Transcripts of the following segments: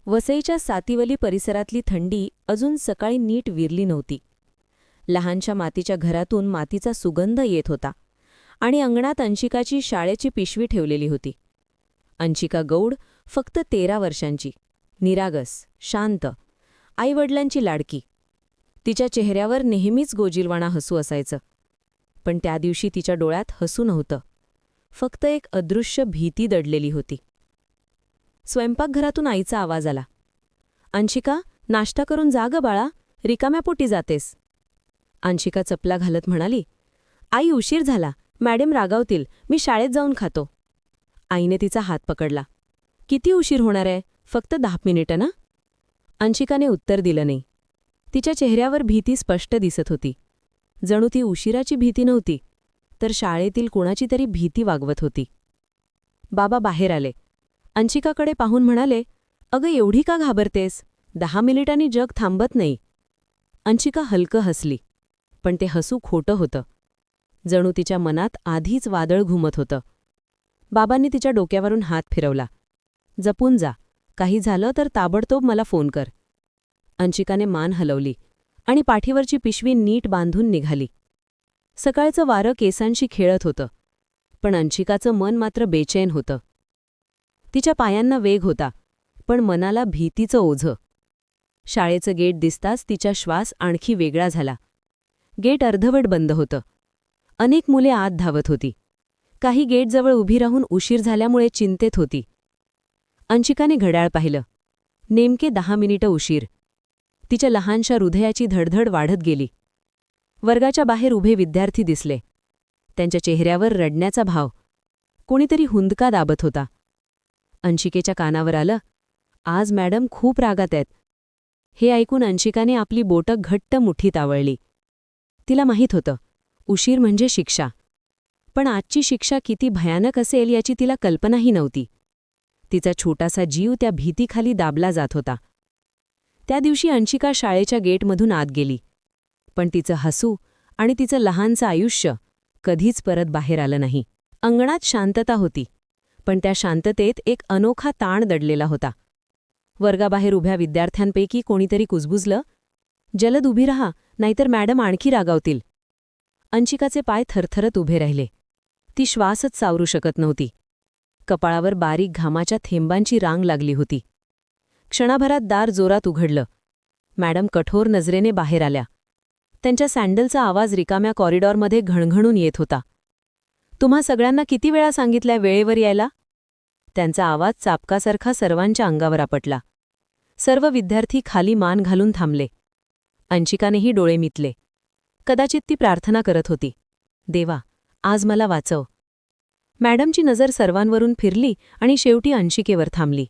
वसईच्या सातिवली परिसरातली थंडी अजून सकाळी नीट विरली नव्हती. लहानशा मातीच्या घरातून मातीचा सुगंध येत होता आणि अंगणात अंशिकाची शाळेची पिशवी ठेवलेली होती. अंशिका गौड फक्त 13 वर्षांची, निरागस, शांत, आईवडिलांची लाडकी. तिच्या चेहऱ्यावर नेहमीच गोजिरवाणा हसू असायचं. पण त्या दिवशी तिच्या डोळ्यात हसू नव्हतं, फक्त एक अदृश्य भीती दडलेली होती. स्वयंपाकघरातून आईचा आवाज आला. अंशिका, नाश्ता करून जा ग बाळा, रिकाम्या पोटी जातेस. अंशिका चपला घालत म्हणाली, आई उशीर झाला, मॅडम रागावतील, मी शाळेत जाऊन खातो. आईने तिचा हात पकडला. किती उशीर होणार आहे, फक्त 10 मिनिटं ना. अंशिकाने उत्तर दिलं नाही. तिच्या चेहऱ्यावर भीती स्पष्ट दिसत होती. जणू ती उशिराची भीती नव्हती, तर शाळेतील कोणाची तरी भीती वागवत होती. बाबा बाहेर आले. अंशिकाकडे पाहून म्हणाले, अगं एवढी का घाबरतेस, 10 मिनिटांनी जग थांबत नाही. अंशिका हलकं हसली, पण ते हसू खोटं होतं. जणू तिच्या मनात आधीच वादळ घुमत होतं. बाबांनी तिच्या डोक्यावरून हात फिरवला. जपून जा, काही झालं तर ताबडतोब मला फोन कर. अंशिकाने मान हलवली आणि पाठीवरची पिशवी नीट बांधून निघाली. सकाळचं वारं केसांशी खेळत होतं, पण अंशिकाचं मन मात्र बेचैन होतं. तिच्या पायांना वेग होता, पण मनाला भीतीचं ओझं. शाळेचं गेट दिसताच तिचा श्वास आणखी वेगळा झाला. गेट अर्धवट बंद होतं. अनेक मुले आत धावत होती. काही गेटजवळ उभी राहून उशीर झाल्यामुळे चिंतेत होती. अंशिकाने घड्याळ पाहिलं. नेमके 10 मिनिटं उशीर. तिच्या लहानशा हृदयाची धडधड वाढत गेली. वर्गाच्या बाहेर उभे विद्यार्थी दिसले. त्यांच्या चेहऱ्यावर रडण्याचा भाव. कोणीतरी हुंदका दाबत होता. अंशिकेच्या कानावर आलं, आज मॅडम खूप रागात आहेत. हे ऐकून अंशिकाने आपली बोटं घट्ट मुठीत आवळली. तिला माहीत होतं, उशीर म्हणजे शिक्षा. पण आजची शिक्षा किती भयानक असेल याची तिला कल्पनाही नव्हती. तिचा छोटासा जीव त्या भीतीखाली दाबला जात होता. त्या दिवशी अंशिका शाळेच्या गेटमधून आत गेली, पण तिचं हसू आणि तिचं लहानचं आयुष्य कधीच परत बाहेर आलं नाही. अंगणात शांतता होती, पण त्या शांततेत एक अनोखा ताण दडलेला होता. वर्गाबाहेर उभ्या विद्यार्थ्यांपैकी कोणीतरी कुजबुजलं, जलद उभी रहा, नाहीतर मॅडम आणखी रागावतील. अंशिकाचे पाय थरथरत उभे राहिले. ती श्वासच सावरू शकत नव्हती. कपाळावर बारीक घामाच्या थेंबांची रांग लागली होती. क्षणाभरात दार जोरात उघडलं. मॅडम कठोर नजरेने बाहेर आल्या. त्यांच्या सँडलचा आवाज रिकाम्या कॉरिडॉरमध्ये घणघणून येत होता. तुम्हा सगळ्यांना किती वेळा सांगितलंय वेळेवर यायला? त्यांचा आवाज चापकासारखा सर्वांच्या अंगावर आपटला. सर्व विद्यार्थी खाली मान घालून थांबले. अंशिकानेही डोळे मिटले. कदाचित ती प्रार्थना करत होती, देवा, आज मला वाचव. मॅडमची नजर सर्वांवरून फिरली आणि शेवटी अंशिकेवर थांबली.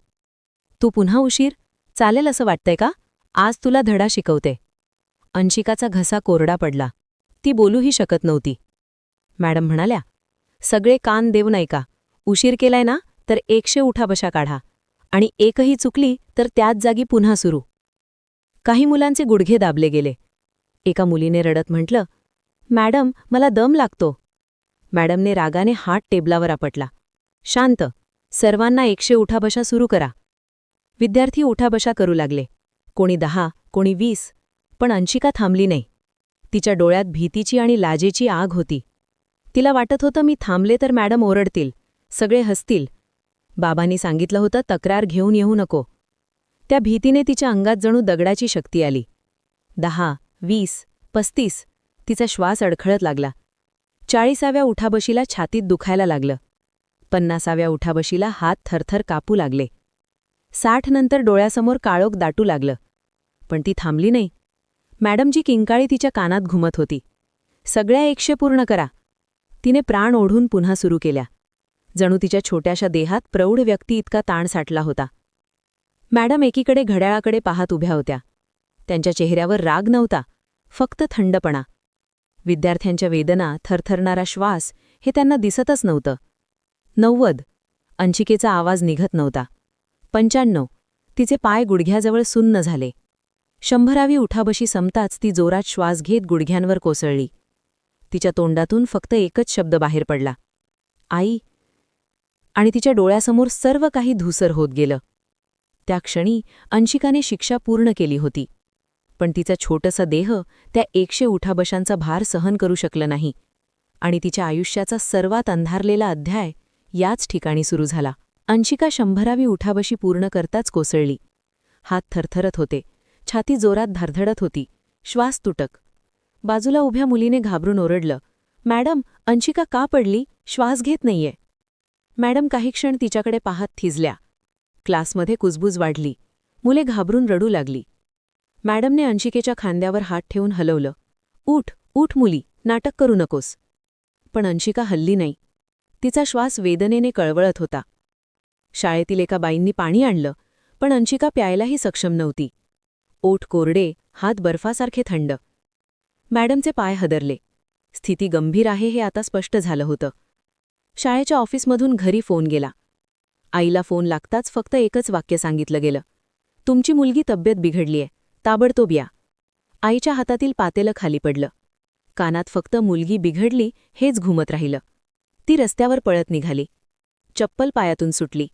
तू पुन्हा उशीर? चालेल असं वाटतंय का? आज तुला धडा शिकवते. अंशिकाचा घसा कोरडा पडला. ती बोलूही शकत नव्हती. मॅडम म्हणाल्या, सगळे कान देऊ नाही का? उशीर केलाय ना, तर 100 उठाबशा काढा, आणि एकही चुकली तर त्याच जागी पुन्हा सुरू. काही मुलांचे गुडघे दाबले गेले. एका मुलीने रडत म्हटलं, मॅडम, मला दम लागतो. मॅडमने रागाने हात टेबलावर आपटला. शांत, सर्वांना 100 उठाबशा सुरू करा. विद्यार्थी उठाबशा करू लागले. कोणी 10, कोणी 20, पण अंशिका थांबली नाही. तिच्या डोळ्यात भीतीची आणि लाजेची आग होती. तिला वाटत होतं, मी थांबले तर मॅडम ओरडतील, सगळे हसतील. बाबांनी सांगितलं होतं, तक्रार घेऊन येऊ नको. त्या भीतीने तिच्या अंगात जणू दगडाची शक्ती आली. 10, 20, 35, तिचा श्वास अडखळत लागला. 40व्या उठाबशीला छातीत दुखायला लागलं. 50व्या उठाबशीला हात थरथर कापू लागले. 60 नंतर डोळ्यासमोर काळोख दाटू लागलं. पण ती थांबली नाही. मॅडमची किंकाळी तिच्या कानात घुमत होती. सगळ्या 100 पूर्ण करा. तिने प्राण ओढून पुन्हा सुरू केल्या. जणू तिच्या छोट्याशा देहात प्रौढ व्यक्ती इतका ताण साठला होता. मॅडम एकीकडे घड्याळाकडे पाहत उभ्या होत्या. त्यांच्या चेहऱ्यावर राग नव्हता, फक्त थंडपणा. विद्यार्थ्यांच्या वेदना, थरथरणारा श्वास हे त्यांना दिसतच नव्हतं. 90, अंशिकेचा आवाज निघत नव्हता. 95, तिचे पाय गुडघ्याजवळ सुन्न झाले. 100वी उठाबशी संपताच ती जोरात श्वास घेत गुडघ्यांवर कोसळली. तिच्या तोंडातून फक्त एकच शब्द बाहेर पडला, आई. आणि तिच्या डोळ्यासमोर सर्व काही धूसर होत गेलं. त्या क्षणी अंशिकाने शिक्षा पूर्ण केली होती. पण तिचा छोटसा देह त्या 100 उठाबशांचा भार सहन करू शकलं नाही आणि तिच्या आयुष्याचा सर्वात अंधारलेला अध्याय याच ठिकाणी सुरू झाला. अंशिका 100वी उठाबशी पूर्ण करताच कोसळली. हात थरथरत होते, छाती जोरात धडधडत होती, श्वास तुटक. बाजूला उभ्या मुलीने घाबरून ओरडलं, "मॅडम, अंशिका का पडली? श्वास घेत नाहीये." मॅडम काही क्षण तिच्याकडे पाहत थिजल्या. क्लासमध्ये कुजबूज वाढली. मुले घाबरून रडू लागली. मॅडमने अंशिकेच्या खांद्यावर हात ठेवून हलवलं. "उठ, उठ मुली, नाटक करू नकोस." पण अंशिका हलली नाही. तिचा श्वास वेदनेने कळवळत होता. शाळेतील एका बाईंनी पाणी आणलं, पण अंशिका प्यायलाही सक्षम नव्हती. ओठ कोरडे, हात बर्फासारखे थंड. मॅडमचे पाय हदरले. स्थिती गंभीर आहे हे आता स्पष्ट झालं होतं. शाळेच्या ऑफिसमधून घरी फोन गेला. आईला फोन लागताच फक्त एकच वाक्य सांगितलं गेलं, "तुमची मुलगी तब्येत बिघडलीय, ताबडतोब या." आईच्या हातातील पातेलं खाली पडलं. कानात फक्त "मुलगी बिघडली" हेच घुमत राहिलं. ती रस्त्यावर पळत निघाली. चप्पल पायातून सुटली,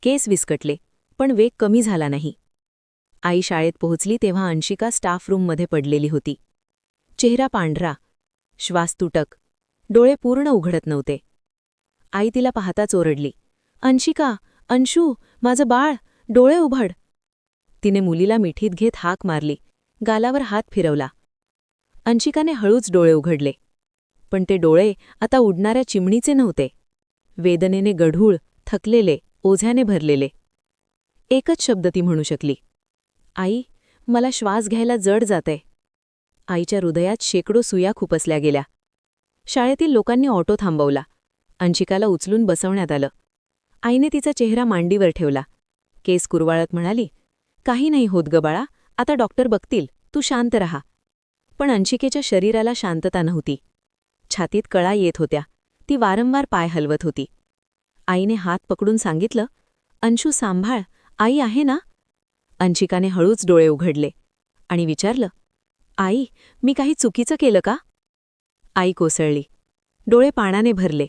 केस विस्कटले, पण वेग कमी झाला नाही. आई शाळेत पोहोचली तेव्हा अंशिका स्टाफ रूममध्ये पडलेली होती. चेहरा पांढरा, श्वास तुटक, डोळे पूर्ण उघडत नव्हते. आई तिला पाहताच ओरडली, "अंशिका, अंशू, माझं बाळ, डोळे उघड." तिने मुलीला मिठीत घेत हाक मारली, गालावर हात फिरवला. अंशिकाने हळूच डोळे उघडले. पण ते डोळे आता उडणाऱ्या चिमणीचे नव्हते. वेदनेने गढूळ, थकलेले, ओझ्याने भरलेले. एकच शब्द ती म्हणू शकली, "आई, मला श्वास घ्यायला जड जातंय." आईच्या हृदयात शेकडो सुया खुपसल्या गेल्या. शाळेतील लोकांनी ऑटो थांबवला. अंशिकाला उचलून बसवण्यात आलं. आईने तिचा चेहरा मांडीवर ठेवला. केस कुरवाळत म्हणाली, "काही नाही होत ग बाळा, आता डॉक्टर बघतील, तू शांत रहा." पण अंशिकेच्या शरीराला शांतता नव्हती. छातीत कळा येत होत्या. ती वारंवार पाय हलवत होती. आईने हात पकडून सांगितलं, "अंशू सांभाळ, आई आहे ना?" अंशिकाने हळूच डोळे उघडले आणि विचारलं, "आई, मी काही चुकीचं केलं का?" आई कोसळली. डोळे पाण्याने भरले.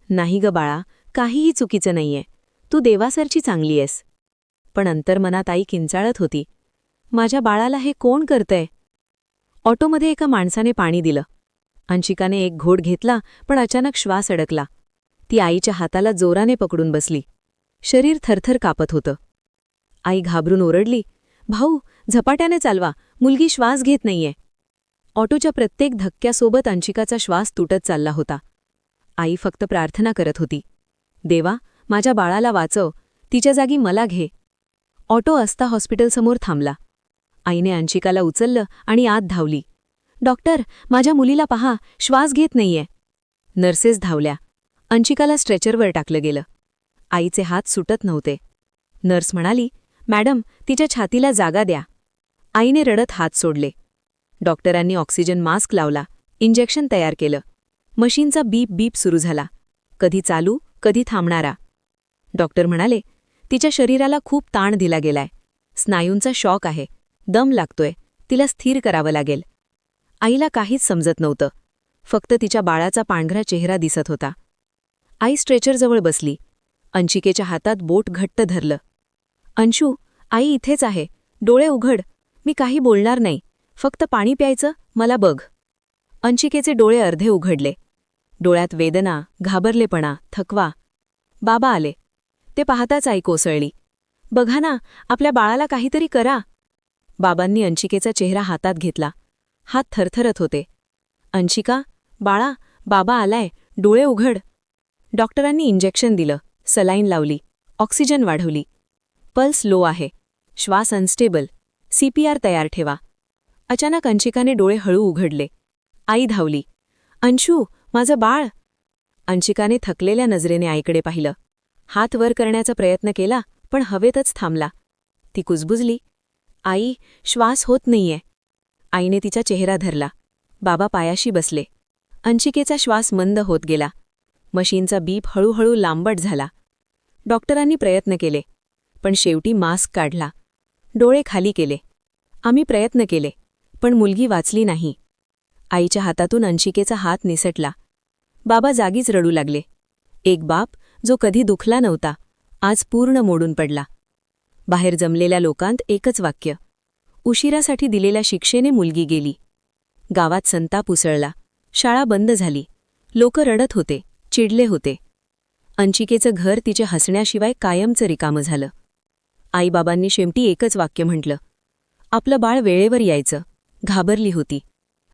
"नाही ग बाळा, काहीही चुकीचं नाहीये. तू देवासारखी चांगली आहेस." पण अंतर्मनात आई किंचाळत होती, "माझ्या बाळाला हे कोण करतंय?" ऑटोमध्ये एका माणसाने पाणी दिलं. अंशिकाने एक घोट घेतला, पण अचानक श्वास अडकला. ती आईच्या हाताला जोराने पकडून बसली. शरीर थरथर कापत होतं. आई घाबरून ओरडली, "भाऊ, झपाट्याने चालवा, मुलगी श्वास घेत नाहीये." ऑटोच्या प्रत्येक धक्क्यासोबत अंशिकाचा श्वास तुटत चालला होता. आई फक्त प्रार्थना करत होती, "देवा, माझ्या बाळाला वाचव, तिच्या जागी मला घे." ऑटो अस्ता हॉस्पिटलसमोर थांबला. आईने अंशिकाला उचललं आणि आत धावली. "डॉक्टर, माझ्या मुलीला पहा, श्वास घेत नाहीये." नर्सेस धावल्या. अंशिकाला स्ट्रेचरवर टाकलं गेलं. आईचे हात सुटत नव्हते. नर्स म्हणाली, "मॅडम, तिच्या छातीला जागा द्या." आईने रडत हात सोडले. डॉक्टरांनी ऑक्सिजन मास्क लावला, इंजेक्शन तयार केलं. मशीनचा बीप बीप सुरू झाला, कधी चालू, कधी थांबणारा. डॉक्टर म्हणाले, "तिच्या शरीराला खूप ताण दिला गेलाय. स्नायूंचा शॉक आहे, दम लागतोय, तिला स्थिर करावं लागेल." आईला काहीच समजत नव्हतं. फक्त तिच्या बाळाचा पांढरा चेहरा दिसत होता. आई स्ट्रेचरजवळ बसली. अंशिकेच्या हातात बोट घट्ट धरलं. "अंशू, आई इथेच आहे, डोळे उघड. मी काही बोलणार नाही, फक्त पाणी प्यायचं, मला बघ." अंशिकेचे डोळे अर्धे उघडले. डोळ्यात वेदना, घाबरलेपणा, थकवा. बाबा आले. ते पाहताच आई कोसळली. "बघा ना, आपल्या बाळाला काहीतरी करा." बाबांनी अंशिकेचा चेहरा हातात घेतला. हात थरथरत होते. "अंशिका, बाळा, बाबा आलाय, डोळे उघड." डॉक्टरांनी इंजेक्शन दिलं, सलाईन लावली, ऑक्सिजन वाढवली. पल्स लो आहे, श्वास अनस्टेबल, CPR तयार ठेवा. अचानक अंशिकाने डोळे हळू उघडले. आई धावली, "अंशू, माझं बाळ." अंशिकाने थकलेल्या नजरेने आईकडे पाहिलं. हात वर करण्याचा प्रयत्न केला, पण हवेतच थांबला. ती कुजबुजली, "आई, श्वास होत नाहीये." आईने तिचा चेहरा धरला. बाबा पायाशी बसले. अंशिकेचा श्वास मंद होत गेला. मशीनचा बीप हळूहळू लांबट झाला. डॉक्टरांनी प्रयत्न केले, पण शेवटी मास्क काढला. डोळे खाली केले. आम्ही प्रयत्न केले, पण मुलगी वाचली नाही. आईच्या हातातून अंशिकेचा हात निसटला. बाबा जागीच रडू लागले. एक बाप, जो कधी दुखला नव्हता, आज पूर्ण मोडून पडला. बाहेर जमलेल्या लोकांत एकच वाक्य. उशिरासाठी दिलेल्या शिक्षेने मुलगी गेली. गावात संताप उसळला. शाळा बंद झाली. लोक रडत होते, चिडले होते. अंचिकेचं घर तिच्या हसण्याशिवाय कायमचं रिकामं झालं. आईबाबांनी शेवटी एकच वाक्य म्हटलं. आपलं बाळ वेळेवर यायचं. घाबरली होती.